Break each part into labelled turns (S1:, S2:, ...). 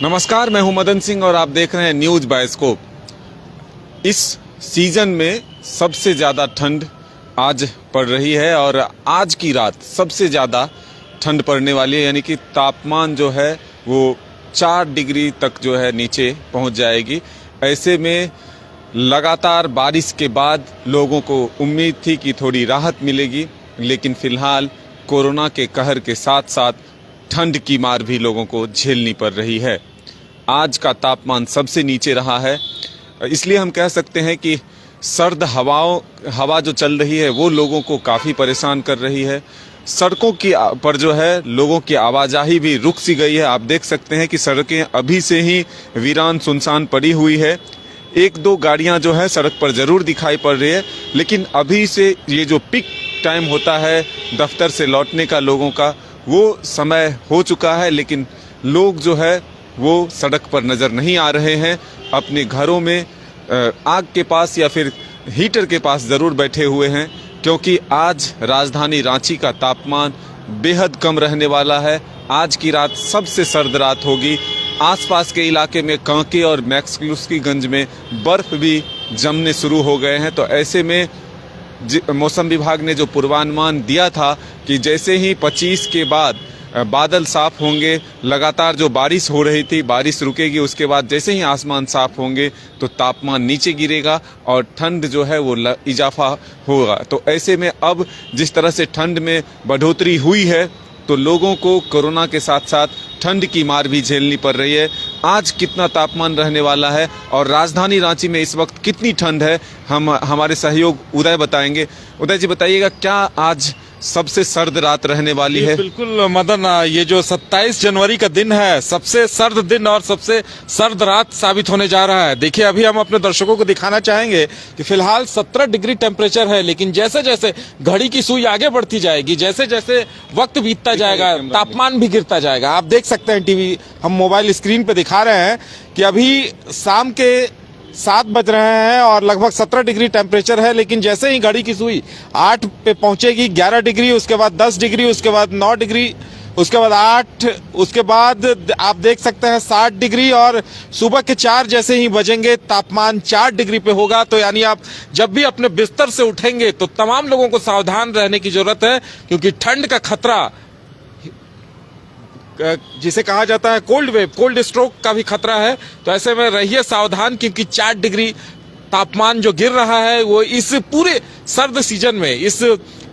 S1: नमस्कार, मैं हूं मदन सिंह और आप देख रहे हैं न्यूज बायोस्कोप। इस सीजन में सबसे ज़्यादा ठंड आज पड़ रही है और आज की रात सबसे ज़्यादा ठंड पड़ने वाली है, यानी कि तापमान जो है वो 4 डिग्री तक जो है नीचे पहुंच जाएगी। ऐसे में लगातार बारिश के बाद लोगों को उम्मीद थी कि थोड़ी राहत मिलेगी, लेकिन फिलहाल कोरोना के कहर के साथ साथ ठंड की मार भी लोगों को झेलनी पड़ रही है। आज का तापमान सबसे नीचे रहा है, इसलिए हम कह सकते हैं कि सर्द हवा जो चल रही है वो लोगों को काफ़ी परेशान कर रही है। सड़कों की पर जो है लोगों की आवाजाही भी रुक सी गई है। आप देख सकते हैं कि सड़कें अभी से ही वीरान सुनसान पड़ी हुई है। एक दो गाड़ियां जो है सड़क पर ज़रूर दिखाई पड़ रही है, लेकिन अभी से ये जो पिक टाइम होता है दफ्तर से लौटने का लोगों का, वो समय हो चुका है। लेकिन लोग जो है वो सड़क पर नज़र नहीं आ रहे हैं, अपने घरों में आग के पास या फिर हीटर के पास ज़रूर बैठे हुए हैं, क्योंकि आज राजधानी रांची का तापमान बेहद कम रहने वाला है। आज की रात सबसे सर्द रात होगी। आसपास के इलाके में कांके और मैक्सक्लूस्कीगंज में बर्फ़ भी जमने शुरू हो गए हैं। तो ऐसे में मौसम विभाग ने जो पूर्वानुमान दिया था कि जैसे ही 25 के बाद बादल साफ होंगे, लगातार जो बारिश हो रही थी बारिश रुकेगी, उसके बाद जैसे ही आसमान साफ होंगे तो तापमान नीचे गिरेगा और ठंड जो है वो इजाफा होगा। तो ऐसे में अब जिस तरह से ठंड में बढ़ोतरी हुई है तो लोगों को कोरोना के साथ साथ ठंड की मार भी झेलनी पड़ रही है। आज कितना तापमान रहने वाला है और राजधानी रांची में इस वक्त कितनी ठंड है, हमारे सहयोग उदय बताएंगे। उदय जी, बताइएगा क्या आज सबसे सर्द रात रहने वाली है?
S2: बिल्कुल मदन, ये जो 27 जनवरी का दिन है सबसे सर्द दिन और सबसे सर्द रात साबित होने जा रहा है। देखिए, अभी हम अपने दर्शकों को दिखाना चाहेंगे कि फिलहाल 17 डिग्री टेम्परेचर है, लेकिन जैसे जैसे घड़ी की सुई आगे बढ़ती जाएगी, जैसे जैसे वक्त बीतता जाएगा, तापमान भी गिरता जाएगा। आप देख सकते हैं, टीवी हम मोबाइल स्क्रीन पे दिखा रहे हैं कि अभी शाम के 7 बज रहे हैं और लगभग 17 डिग्री टेम्परेचर है, लेकिन जैसे ही घड़ी की सुई 8 पे पहुंचेगी 11 डिग्री, उसके बाद 10 डिग्री, उसके बाद 9 डिग्री, उसके बाद 8, उसके बाद आप देख सकते हैं 7 डिग्री और सुबह के 4 जैसे ही बजेंगे तापमान 4 डिग्री पे होगा। तो यानी आप जब भी अपने बिस्तर से उठेंगे तो तमाम लोगों को सावधान रहने की जरूरत है, क्योंकि ठंड का खतरा, जिसे कहा जाता है कोल्ड वेव, कोल्ड स्ट्रोक का भी खतरा है। तो ऐसे में रहिए सावधान, क्योंकि 4 डिग्री तापमान जो गिर रहा है वो इस पूरे सर्द सीजन में, इस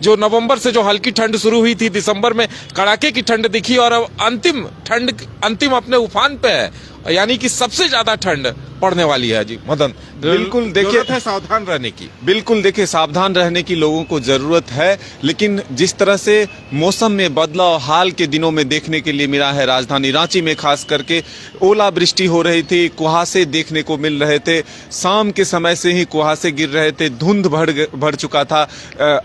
S2: जो नवंबर से जो हल्की ठंड शुरू हुई थी, दिसंबर में कड़ाके की ठंड दिखी और अब अंतिम अपने उफान पे है, यानी कि सबसे ज्यादा ठंड पड़ने वाली है। जी मदन,
S1: बिल्कुल देखिए,
S2: है सावधान रहने की।
S1: बिल्कुल देखिए, सावधान रहने की लोगों को ज़रूरत है, लेकिन जिस तरह से मौसम में बदलाव हाल के दिनों में देखने के लिए मिला है, राजधानी रांची में खास करके ओलावृष्टि हो रही थी, कुहासे देखने को मिल रहे थे, शाम के समय से ही कुहासे गिर रहे थे, धुंध भर चुका था,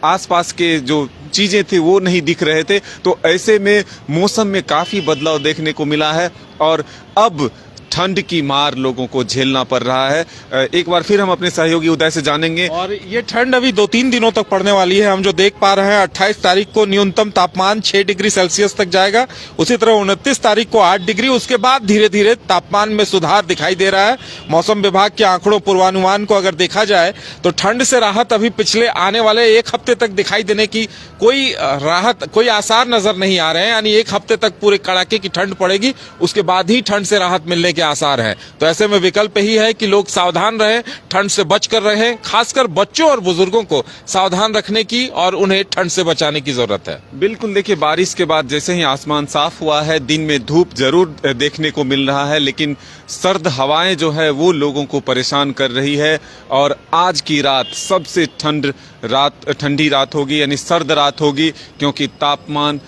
S1: आसपास के जो चीज़ें थी वो नहीं दिख रहे थे। तो ऐसे में मौसम में काफ़ी बदलाव देखने को मिला है और अब ठंड की मार लोगों को झेलना पड़ रहा है। एक बार फिर हम अपने सहयोगी उदय से जानेंगे।
S2: और ये ठंड अभी 2-3 दिनों तक पड़ने वाली है। हम जो देख पा रहे हैं 28 तारीख को न्यूनतम तापमान 6 डिग्री सेल्सियस तक जाएगा, उसी तरह 29 तारीख को 8 डिग्री, उसके बाद धीरे धीरे तापमान में सुधार दिखाई दे रहा है। मौसम विभाग के आंकड़ों पूर्वानुमान को अगर देखा जाए तो ठंड से राहत अभी पिछले आने वाले 1 हफ्ते तक दिखाई देने की कोई राहत, कोई आसार नजर नहीं आ रहे हैं। यानी 1 हफ्ते तक पूरे कड़ाके की ठंड पड़ेगी, उसके बाद ही ठंड से राहत मिलने के आसार हैं। तो ऐसे में विकल्प ही है कि लोग सावधान रहें, ठंड से बचकर रहें, खासकर बच्चों और बुजुर्गों को सावधान रखने की और उन्हें ठंड से बचाने की जरूरत है।
S1: बिल्कुल देखिए, बारिश के बाद जैसे ही आसमान साफ हुआ है, दिन में धूप जरूर देखने को मिल रहा है, लेकिन सर्द हवाएं जो है वो लोगों को परेशान कर रही है। और आज की रात सबसे ठंडी रात होगी, यानी सर्द रात होगी, क्योंकि तापमान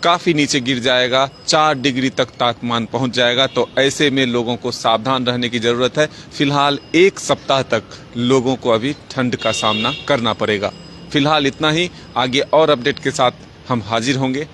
S1: काफ़ी नीचे गिर जाएगा, 4 डिग्री तक तापमान पहुंच जाएगा। तो ऐसे में लोगों को सावधान रहने की ज़रूरत है। फिलहाल 1 सप्ताह तक लोगों को अभी ठंड का सामना करना पड़ेगा। फिलहाल इतना ही, आगे और अपडेट के साथ हम हाजिर होंगे।